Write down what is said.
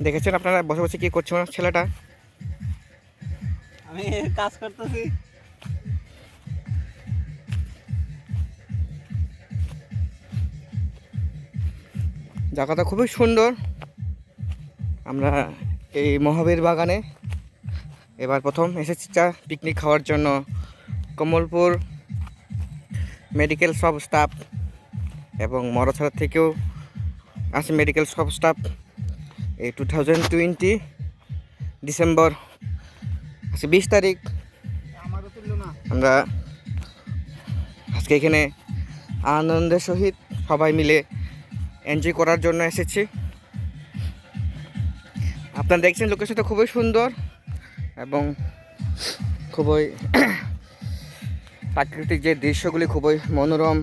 দেখেছেন আপনারা বসে বসে কি করছে আমার ছেলেটা? আমি কাজ করতেছি। জায়গাটা খুবই সুন্দর। আমরা এই মহাবীর বাগানে এবার প্রথম এসেছি পিকনিক খাওয়ার জন্য। কমলপুর মেডিকেল সব স্টাফ এবং মরছড়া থেকেও আছে মেডিকেল সব স্টাফ। এই 2020 ডিসেম্বর 20 তারিখ আমরা আজকে এখানে আনন্দের সহিত সবাই মিলে এনজয় করার জন্য এসেছি। আপনারা দেখছেন লোকেশনটা খুবই সুন্দর এবং খুবই প্রাকৃতিক যে দৃশ্যগুলি খুবই মনোরম।